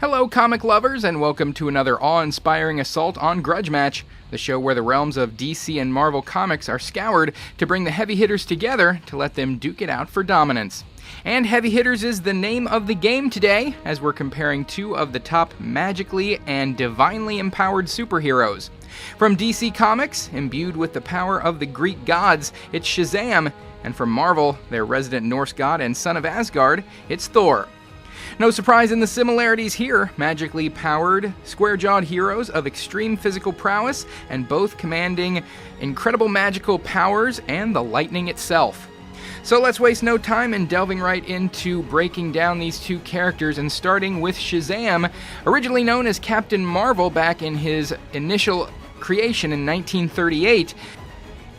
Hello, comic lovers, and welcome to another awe-inspiring assault on Grudge Match, the show where the realms of DC and Marvel Comics are scoured to bring the heavy hitters together to let them duke it out for dominance. And Heavy Hitters is the name of the game today, as we're comparing two of the top magically and divinely empowered superheroes. From DC Comics, imbued with the power of the Greek gods, it's Shazam, and from Marvel, their resident Norse god and son of Asgard, it's Thor. No surprise in the similarities here, magically powered, square-jawed heroes of extreme physical prowess, and both commanding incredible magical powers and the lightning itself. So let's waste no time in delving right into breaking down these two characters, and starting with Shazam, originally known as Captain Marvel back in his initial creation in 1938.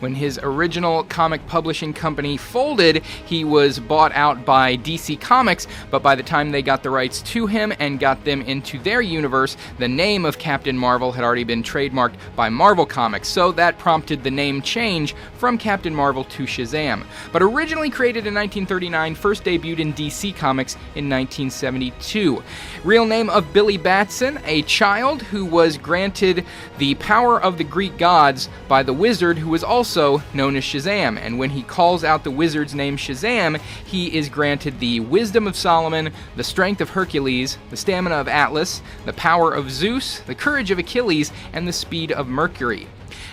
When his original comic publishing company folded, he was bought out by DC Comics, but by the time they got the rights to him and got them into their universe, the name of Captain Marvel had already been trademarked by Marvel Comics, so that prompted the name change from Captain Marvel to Shazam. But originally created in 1939, first debuted in DC Comics in 1972. Real name of Billy Batson, a child who was granted the power of the Greek gods by the wizard who was also known as Shazam, and when he calls out the wizard's name Shazam, he is granted the wisdom of Solomon, the strength of Hercules, the stamina of Atlas, the power of Zeus, the courage of Achilles, and the speed of Mercury.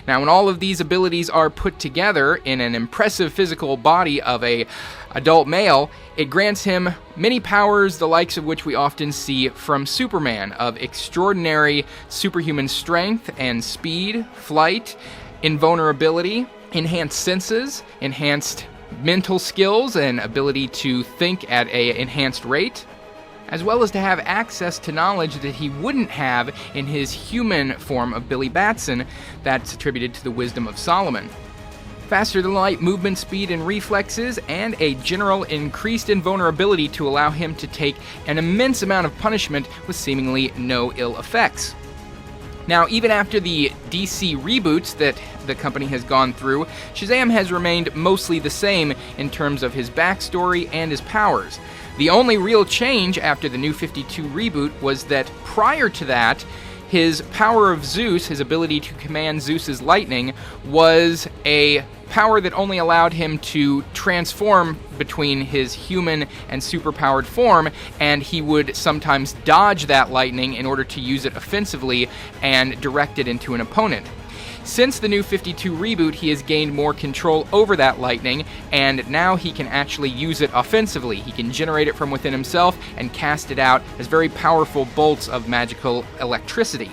Now, when all of these abilities are put together in an impressive physical body of a adult male, it grants him many powers, the likes of which we often see from Superman, of extraordinary superhuman strength and speed, flight, invulnerability, enhanced senses, enhanced mental skills, and ability to think at an enhanced rate, as well as to have access to knowledge that he wouldn't have in his human form of Billy Batson that's attributed to the wisdom of Solomon. Faster-than-light movement speed and reflexes, and a general increased invulnerability to allow him to take an immense amount of punishment with seemingly no ill effects. Now, even after the DC reboots that the company has gone through, Shazam has remained mostly the same in terms of his backstory and his powers. The only real change after the New 52 reboot was that prior to that, his power of Zeus, his ability to command Zeus's lightning, was a power that only allowed him to transform between his human and superpowered form, and he would sometimes dodge that lightning in order to use it offensively and direct it into an opponent. Since the New 52 reboot, he has gained more control over that lightning, and now he can actually use it offensively. He can generate it from within himself and cast it out as very powerful bolts of magical electricity.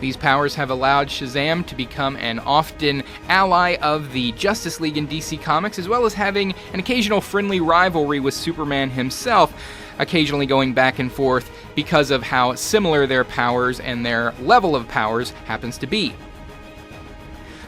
These powers have allowed Shazam to become an often ally of the Justice League in DC Comics, as well as having an occasional friendly rivalry with Superman himself, occasionally going back and forth because of how similar their powers and their level of powers happens to be.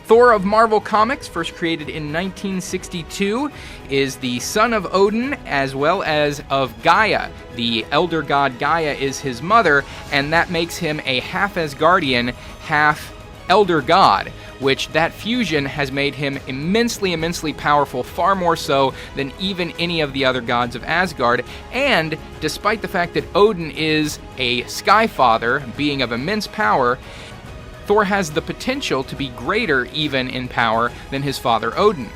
Thor of Marvel Comics, first created in 1962, is the son of Odin as well as of Gaia. The elder god Gaia is his mother, and that makes him a half Asgardian, half elder god, which that fusion has made him immensely powerful, far more so than even any of the other gods of Asgard. And despite the fact that Odin is a sky father, being of immense power, Thor has the potential to be greater even in power than his father Odin.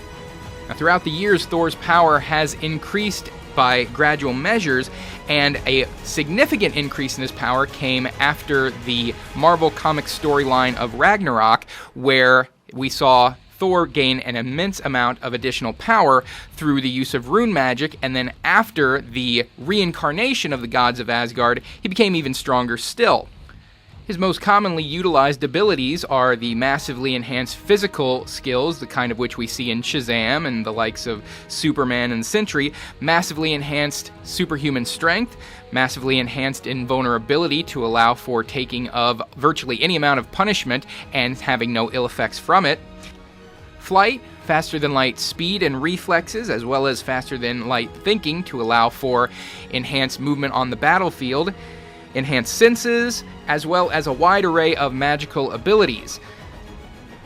Now, throughout the years, Thor's power has increased by gradual measures, and a significant increase in his power came after the Marvel Comics storyline of Ragnarok, where we saw Thor gain an immense amount of additional power through the use of rune magic, and then after the reincarnation of the gods of Asgard, he became even stronger still. His most commonly utilized abilities are the massively enhanced physical skills, the kind of which we see in Shazam and the likes of Superman and Sentry, massively enhanced superhuman strength, massively enhanced invulnerability to allow for taking of virtually any amount of punishment and having no ill effects from it, flight, faster-than-light speed and reflexes, as well as faster-than-light thinking to allow for enhanced movement on the battlefield, enhanced senses, as well as a wide array of magical abilities.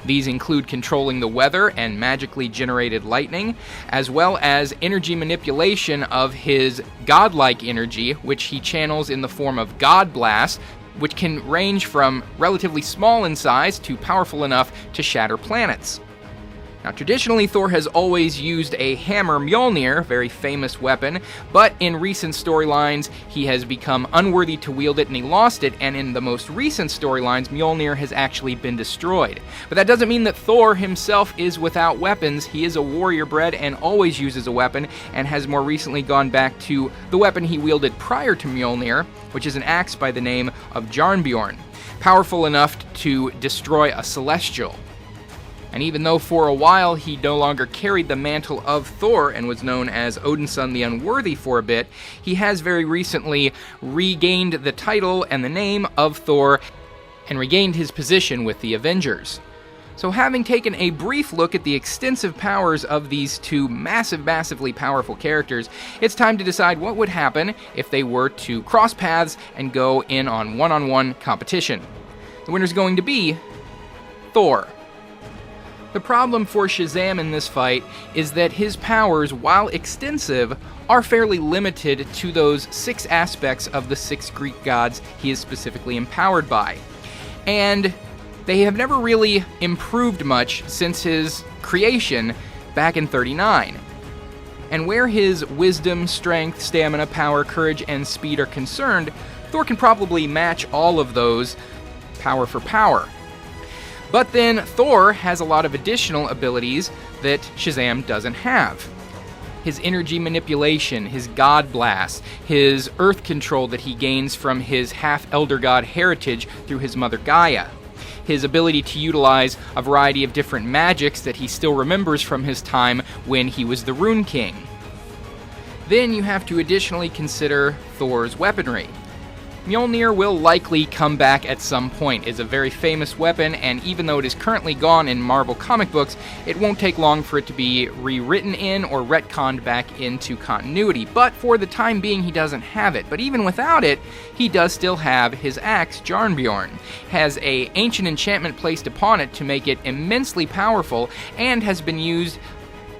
These include controlling the weather and magically generated lightning, as well as energy manipulation of his godlike energy, which he channels in the form of God Blast, which can range from relatively small in size to powerful enough to shatter planets. Now, traditionally, Thor has always used a hammer Mjolnir, a very famous weapon, but in recent storylines, he has become unworthy to wield it and he lost it, and in the most recent storylines, Mjolnir has actually been destroyed. But that doesn't mean that Thor himself is without weapons. He is a warrior bred and always uses a weapon, and has more recently gone back to the weapon he wielded prior to Mjolnir, which is an axe by the name of Jarnbjorn, powerful enough to destroy a celestial. And even though for a while he no longer carried the mantle of Thor and was known as Odinson the Unworthy for a bit, he has very recently regained the title and the name of Thor and regained his position with the Avengers. So having taken a brief look at the extensive powers of these two massively powerful characters, it's time to decide what would happen if they were to cross paths and go in on one-on-one competition. The winner's going to be Thor. The problem for Shazam in this fight is that his powers, while extensive, are fairly limited to those 6 aspects of the 6 Greek gods he is specifically empowered by. And they have never really improved much since his creation back in 39. And where his wisdom, strength, stamina, power, courage, and speed are concerned, Thor can probably match all of those power for power. But then Thor has a lot of additional abilities that Shazam doesn't have. His energy manipulation, his God Blast, his earth control that he gains from his half-elder god heritage through his mother Gaia, his ability to utilize a variety of different magics that he still remembers from his time when he was the Rune King. Then you have to additionally consider Thor's weaponry. Mjolnir will likely come back at some point. It's a very famous weapon, and even though it is currently gone in Marvel comic books, it won't take long for it to be rewritten in or retconned back into continuity. But for the time being, he doesn't have it. But even without it, he does still have his axe, Jarnbjorn. Has an ancient enchantment placed upon it to make it immensely powerful, and has been used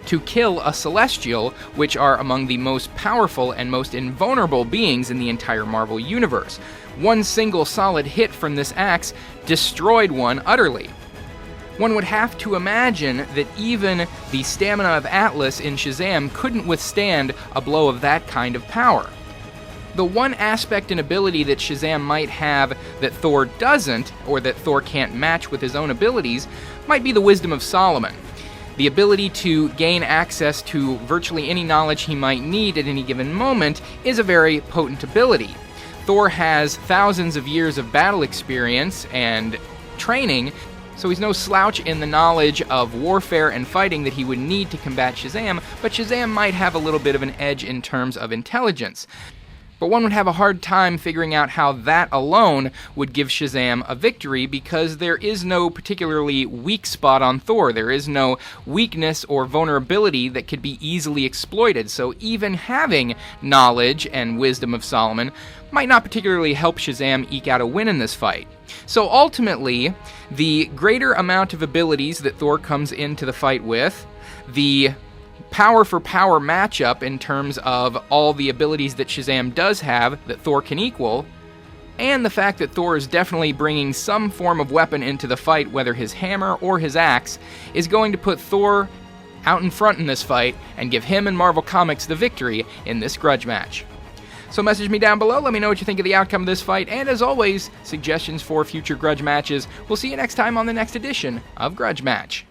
to kill a celestial, which are among the most powerful and most invulnerable beings in the entire Marvel universe. One single solid hit from this axe destroyed one utterly. One would have to imagine that even the stamina of Atlas in Shazam couldn't withstand a blow of that kind of power. The one aspect and ability that Shazam might have that Thor doesn't, or that Thor can't match with his own abilities, might be the wisdom of Solomon. The ability to gain access to virtually any knowledge he might need at any given moment is a very potent ability. Thor has thousands of years of battle experience and training, so he's no slouch in the knowledge of warfare and fighting that he would need to combat Shazam, but Shazam might have a little bit of an edge in terms of intelligence. But one would have a hard time figuring out how that alone would give Shazam a victory, because there is no particularly weak spot on Thor. There is no weakness or vulnerability that could be easily exploited. So even having knowledge and wisdom of Solomon might not particularly help Shazam eke out a win in this fight. So ultimately, the greater amount of abilities that Thor comes into the fight with, the power for power matchup in terms of all the abilities that Shazam does have that Thor can equal, and the fact that Thor is definitely bringing some form of weapon into the fight, whether his hammer or his axe, is going to put Thor out in front in this fight and give him and Marvel Comics the victory in this grudge match. So message me down below, let me know what you think of the outcome of this fight, and as always, suggestions for future grudge matches. We'll see you next time on the next edition of Grudge Match.